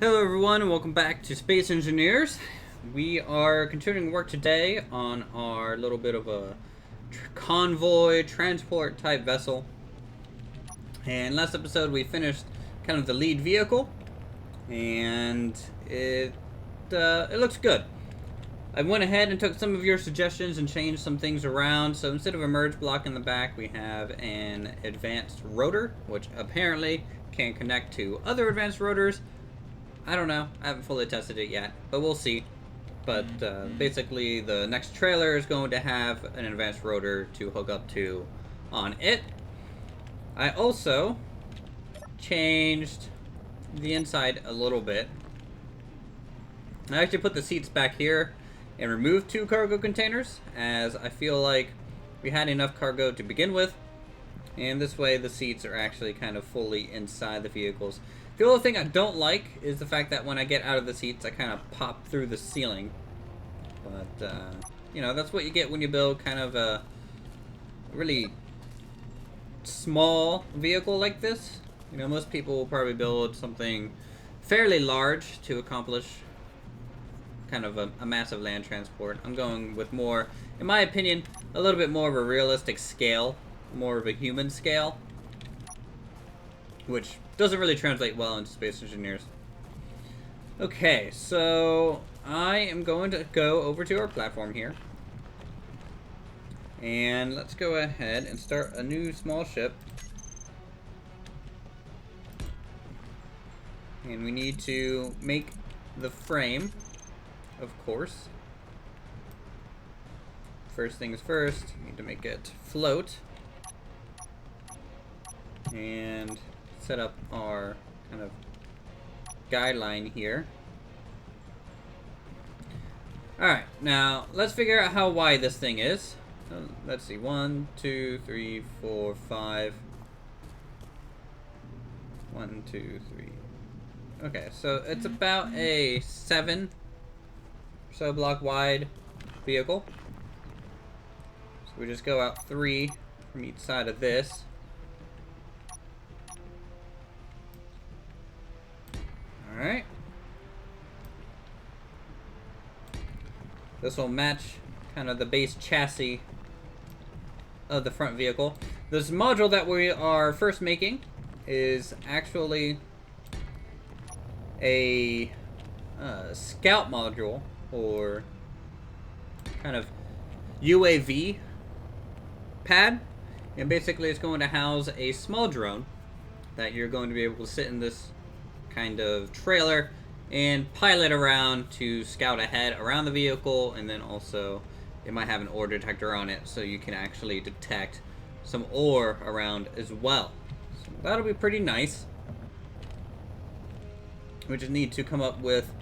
Hello everyone and welcome back to Space Engineers. We are continuing work today on our little bit of a convoy transport type vessel. And last episode we finished kind of the lead vehicle and it looks good. I went ahead and took some of your suggestions and changed some things around. So instead of a merge block in the back, we have an advanced rotor, which apparently can connect to other advanced rotors. I don't know. I haven't fully tested it yet, but we'll see. But basically, the next trailer is going to have an advanced rotor to hook up to on it. I also changed the inside a little bit. I actually put the seats back here and removed 2 cargo containers, as I feel like we had enough cargo to begin with. And this way the seats are actually kind of fully inside the vehicles. The only thing I don't like is the fact that when I get out of the seats, I kind of pop through the ceiling. But, you know, that's what you get when you build kind of a really small vehicle like this. You know, most people will probably build something fairly large to accomplish kind of a massive land transport. I'm going with more, in my opinion, a little bit more of a realistic scale, more of a human scale, which doesn't really translate well into Space Engineers. Okay, so I am going to go over to our platform here. And let's go ahead and start a new small ship. And we need to make the frame, of course. First things first, we need to make it float. And set up our kind of guideline here. Alright, now let's figure out how wide this thing is. Let's see, 1, 2, 3, 4, 5. 1, 2, 3. Okay, so it's about a 7 or so block wide vehicle. So we just go out 3 from each side of this. Alright. This will match kind of the base chassis of the front vehicle. This module that we are first making is actually a scout module, or kind of UAV pad. And basically it's going to house a small drone that you're going to be able to sit in this kind of trailer and pilot around to scout ahead around the vehicle, and then also it might have an ore detector on it so you can actually detect some ore around as well. So that'll be pretty nice. We just need to come up with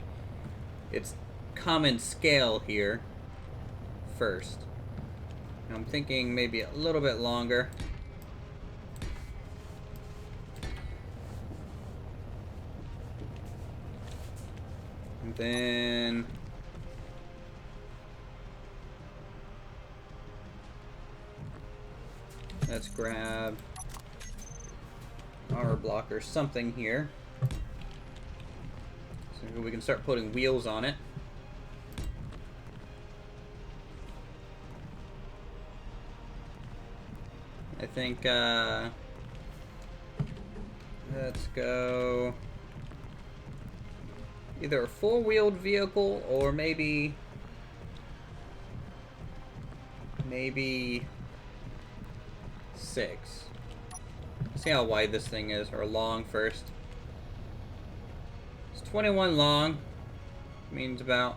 its common scale here first. I'm thinking maybe a little bit longer. And then let's grab our block or something here, so we can start putting wheels on it. I think let's go either a 4-wheeled vehicle or maybe 6. See how wide this thing is, or long first. It's 21 long, means about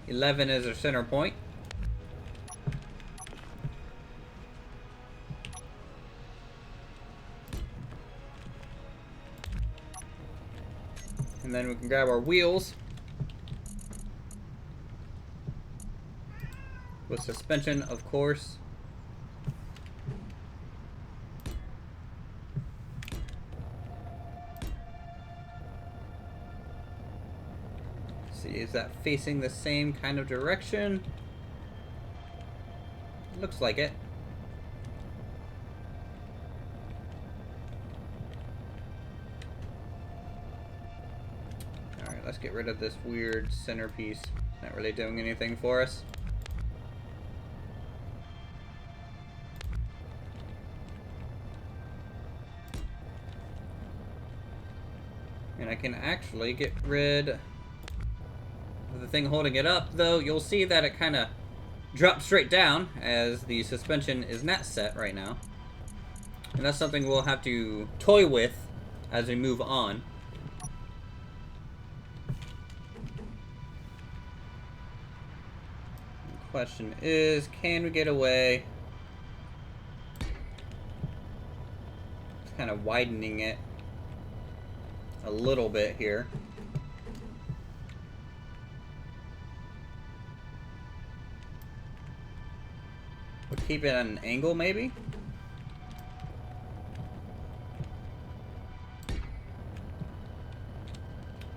11 is our center point. And then we can grab our wheels with suspension, of course. See, is that facing the same kind of direction? Looks like it. Alright, let's get rid of this weird centerpiece. Not really doing anything for us. And I can actually get rid of the thing holding it up, though you'll see that it kind of drops straight down as the suspension is not set right now. And that's something we'll have to toy with as we move on. The question is, can we get away? It's kind of widening it a little bit here. We'll keep it at an angle, maybe?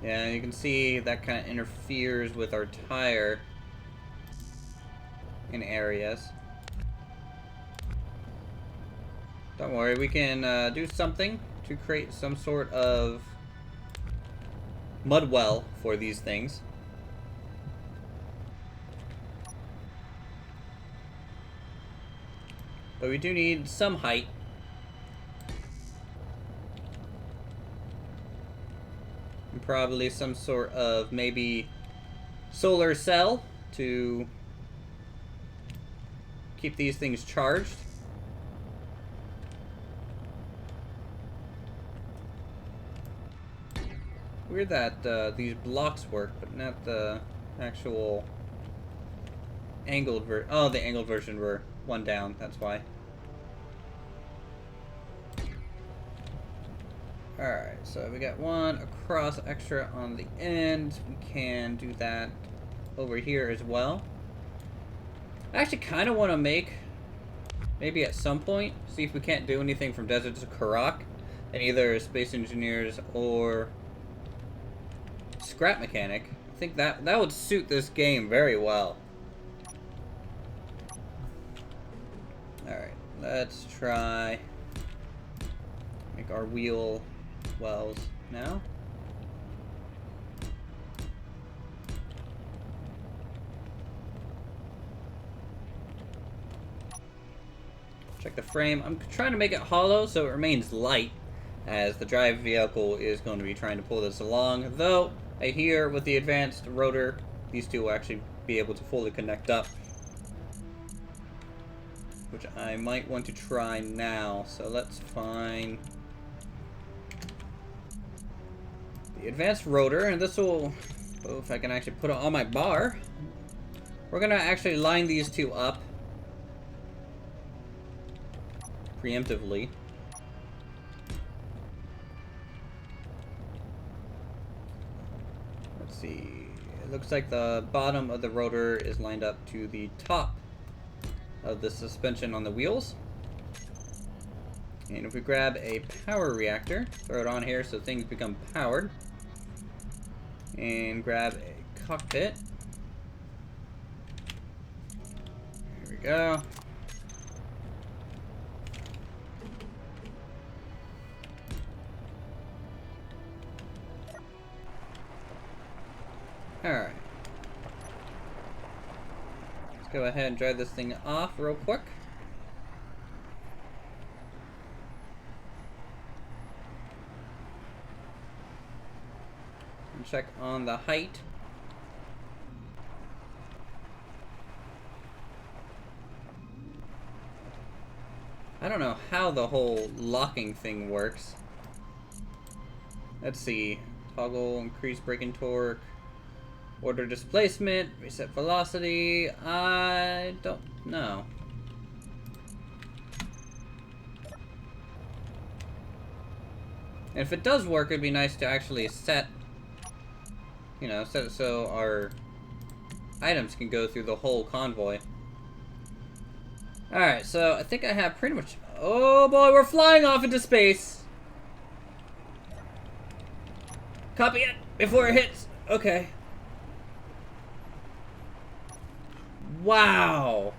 Yeah, you can see that kind of interferes with our tire in areas. Don't worry, we can do something to create some sort of mud well for these things. But we do need some height. And probably some sort of maybe solar cell to keep these things charged. Weird that these blocks work, but not the actual angled version. Oh, the angled version were one down, that's why. Alright, so we got one across extra on the end. We can do that over here as well. I actually kind of want to make, maybe at some point, see if we can't do anything from Desert to Karak, and either Space Engineers or Scrap Mechanic. I think that would suit this game very well. Alright, let's try make our wheel wells now. Check the frame. I'm trying to make it hollow so it remains light, as the drive vehicle is going to be trying to pull this along, though I hear with the advanced rotor, these two will actually be able to fully connect up, which I might want to try now. So let's find the advanced rotor, and this will, oh, if I can actually put it on my bar, we're gonna actually line these two up preemptively. Let's see, it looks like the bottom of the rotor is lined up to the top of the suspension on the wheels. And if we grab a power reactor, throw it on here so things become powered, and grab a cockpit. Here we go. Alright. Let's go ahead and drive this thing off real quick. And check on the height. I don't know how the whole locking thing works. Let's see. Toggle, increase braking torque. Order displacement, reset velocity. I don't know. And if it does work, it'd be nice to actually set, you know, set it so our items can go through the whole convoy. Alright, so I think I have pretty much... Oh boy, we're flying off into space! Copy it before it hits. Okay. Wow.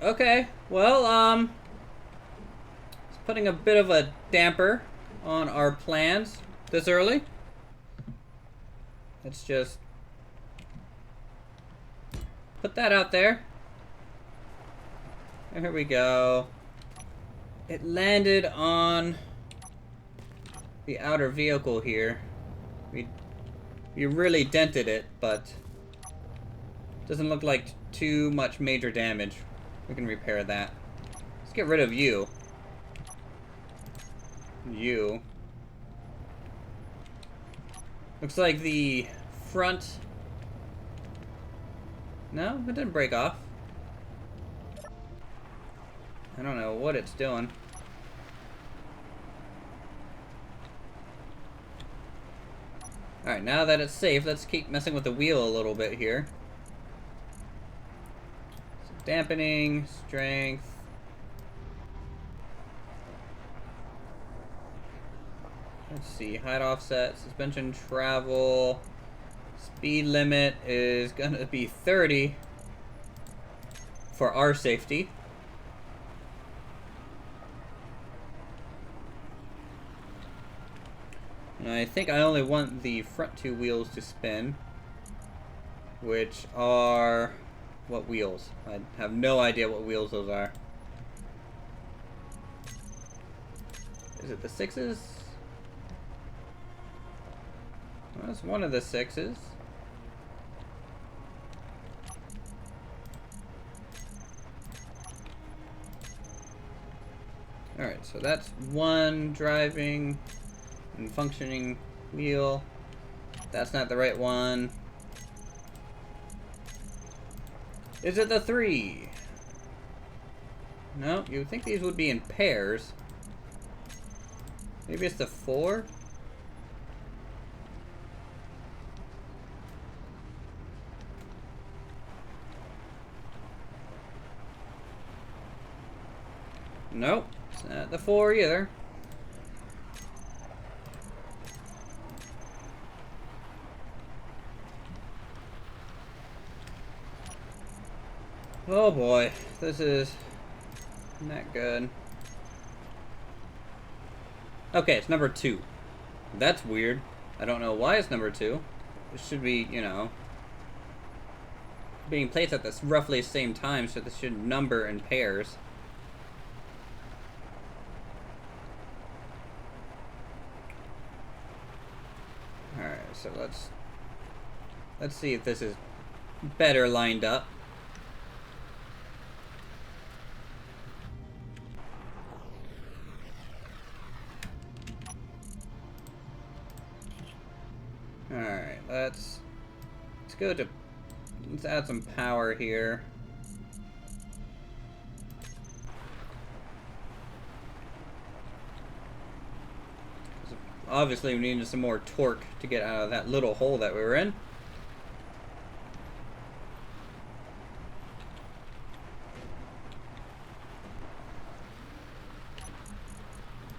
Okay. Well, putting a bit of a damper on our plans this early. Let's just put that out there. And here we go. It landed on the outer vehicle here. We really dented it, but doesn't look like too much major damage. We can repair that. Let's get rid of you. You. Looks like the front... No, it didn't break off. I don't know what it's doing. Alright, now that it's safe, let's keep messing with the wheel a little bit here. So dampening, strength. Let's see, height offset, suspension travel. Speed limit is gonna be 30 for our safety. And I think I only want the front two wheels to spin, which are... what wheels? I have no idea what wheels those are. Is it the 6s? Well, that's one of the 6s. Alright, so that's one driving and functioning wheel. That's not the right one. Is it the 3? No, you would think these would be in pairs. Maybe it's the 4? Nope, it's not the 4 either. Oh boy, this is not good. Okay, it's number 2. That's weird. I don't know why it's number 2. It should be, you know, being placed at this roughly same time, so this should number in pairs. Alright, so let's see if this is better lined up. Alright, let's go to, let's add some power here. Obviously we needed some more torque to get out of that little hole that we were in.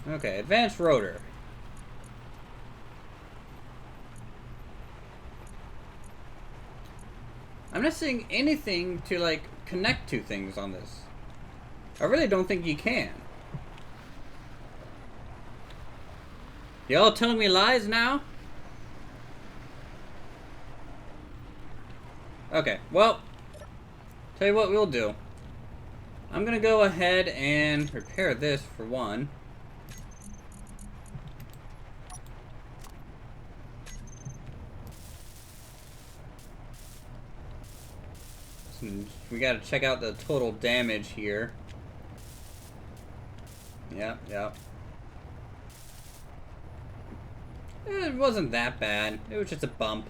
Okay, advanced rotor. I'm not seeing anything to, like, connect to things on this. I really don't think you can. Y'all telling me lies now? Okay, well, tell you what we'll do. I'm gonna go ahead and repair this for one. We gotta check out the total damage here. Yep. It wasn't that bad. It was just a bump.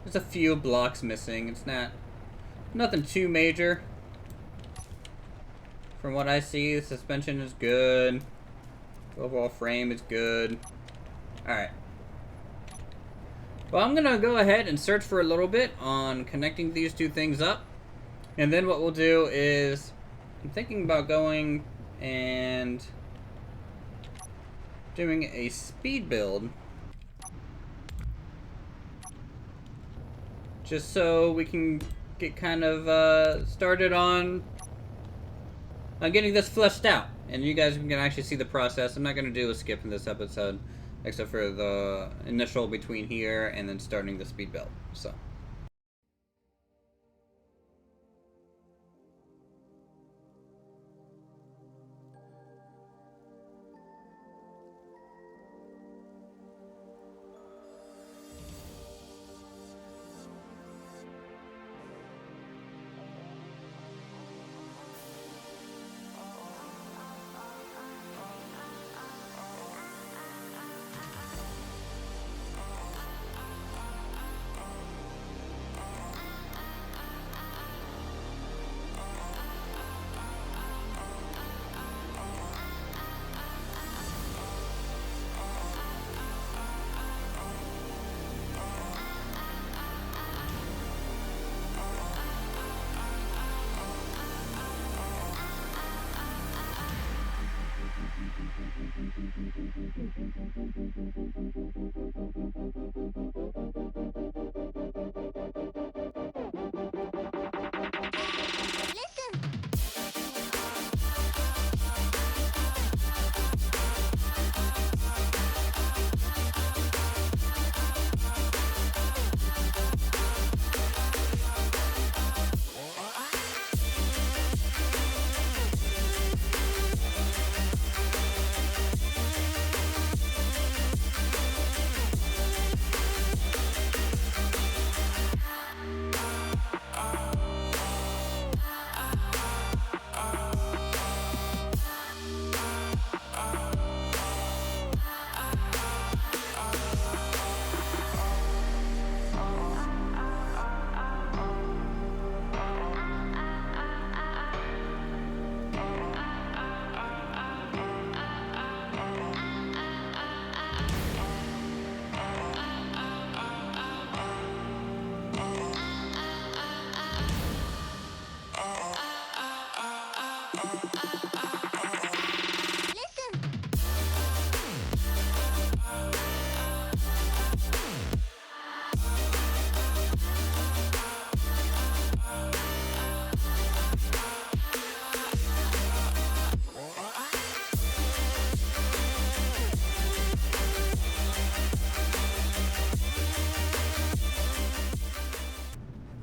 There's a few blocks missing. It's nothing too major. From what I see, the suspension is good. The overall frame is good. Alright. Well, I'm gonna go ahead and search for a little bit on connecting these two things up. And then what we'll do is, I'm thinking about going and doing a speed build. Just so we can get kind of started on getting this fleshed out. and you guys can actually see the process. I'm not going to do a skip in this episode, except for the initial between here and then starting the speed build. So.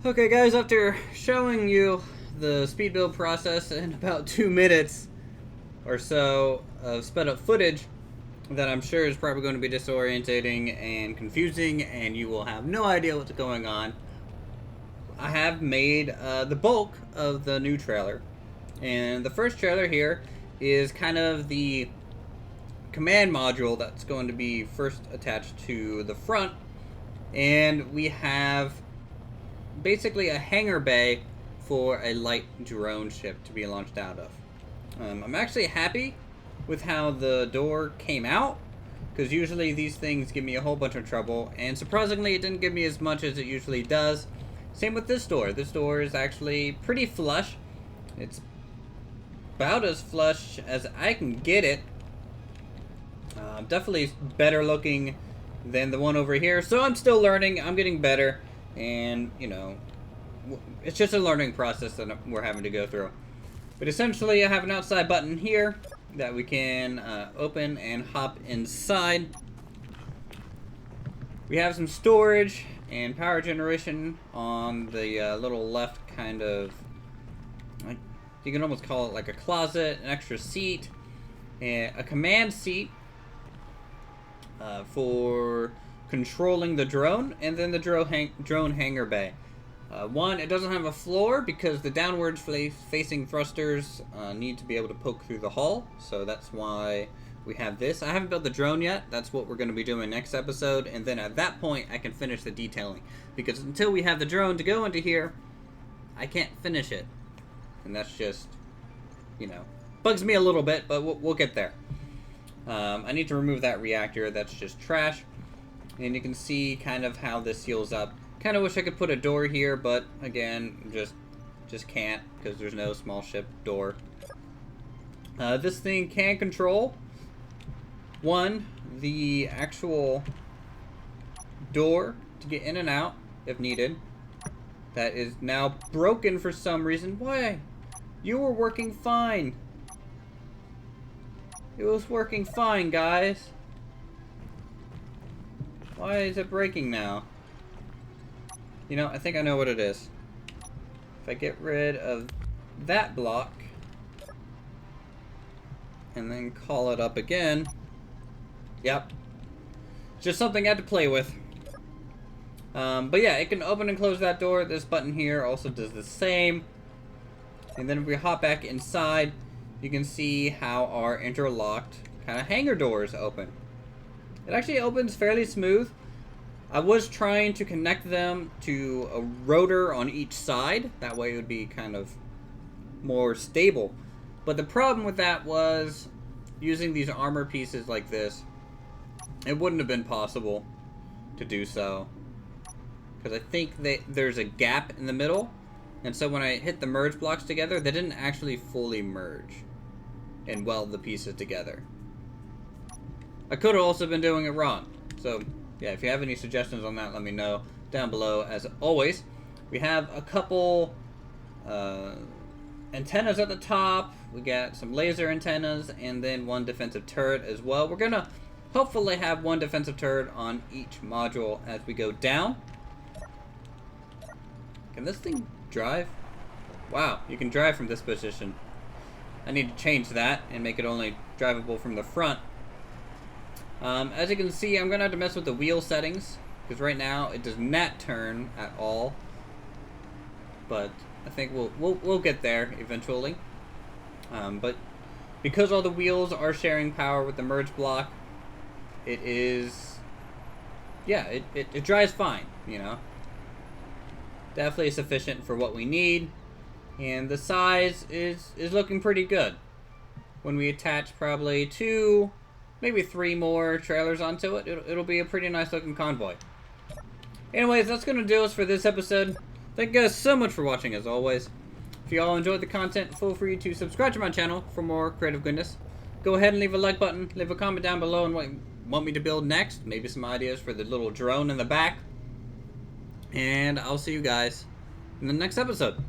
Okay guys, after showing you the speed build process in about 2 minutes or so of sped up footage that I'm sure is probably going to be disorientating and confusing and you will have no idea what's going on, I have made the bulk of the new trailer. And the first trailer here is kind of the command module that's going to be first attached to the front, and we have basically a hangar bay for a light drone ship to be launched out of. I'm actually happy with how the door came out, because usually these things give me a whole bunch of trouble, and surprisingly it didn't give me as much as it usually does. Same with this door. This door is actually pretty flush. It's about as flush as I can get it. Definitely better looking than the one over here, so I'm still learning. I'm getting better, and you know, it's just a learning process that we're having to go through. But essentially I have an outside button here that we can open and hop inside. We have some storage and power generation on the little left, kind of, like, you can almost call it like a closet, an extra seat, and a command seat for controlling the drone, and then the drone hangar bay. One, it doesn't have a floor because the downwards facing thrusters need to be able to poke through the hull, so that's why we have this. I haven't built the drone yet. That's what we're going to be doing next episode, and then at that point I can finish the detailing, because until we have the drone to go into here, I can't finish it, and that's just, you know, bugs me a little bit, but we'll get there. I need to remove that reactor. That's just trash, and you can see kind of how this heals up. Kind of wish I could put a door here, but again, just can't, because there's no small ship door. This thing can control, one, the actual door to get in and out if needed. That is now broken for some reason. Why? You were working fine. It was working fine, guys. Why is it breaking now? You know, I think I know what it is. If I get rid of that block and then call it up again. Yep. Just something I had to play with. But yeah, it can open and close that door. This button here also does the same. And then if we hop back inside, you can see how our interlocked kind of hangar doors open. It actually opens fairly smooth. I was trying to connect them to a rotor on each side. That way it would be kind of more stable. But the problem with that was using these armor pieces like this, it wouldn't have been possible to do so. Because I think there's a gap in the middle. And so when I hit the merge blocks together, they didn't actually fully merge and weld the pieces together. I could have also been doing it wrong. So yeah, if you have any suggestions on that, let me know down below. As always, we have a couple antennas at the top. We got some laser antennas and then one defensive turret as well. We're gonna hopefully have one defensive turret on each module as we go down. Can this thing drive? Wow, you can drive from this position. I need to change that and make it only drivable from the front. As you can see, I'm gonna have to mess with the wheel settings because right now it does not turn at all. But I think we'll get there eventually. But because all the wheels are sharing power with the merge block, it is, yeah, it drives fine, you know. Definitely sufficient for what we need, and the size is looking pretty good. When we attach probably 2, maybe 3 more trailers onto it, it'll be a pretty nice looking convoy. Anyways, that's gonna do us for this episode. Thank you guys so much for watching as always. If you all enjoyed the content, feel free to subscribe to my channel for more creative goodness. Go ahead and leave a like button, leave a comment down below on what you want me to build next. Maybe some ideas for the little drone in the back. And I'll see you guys in the next episode.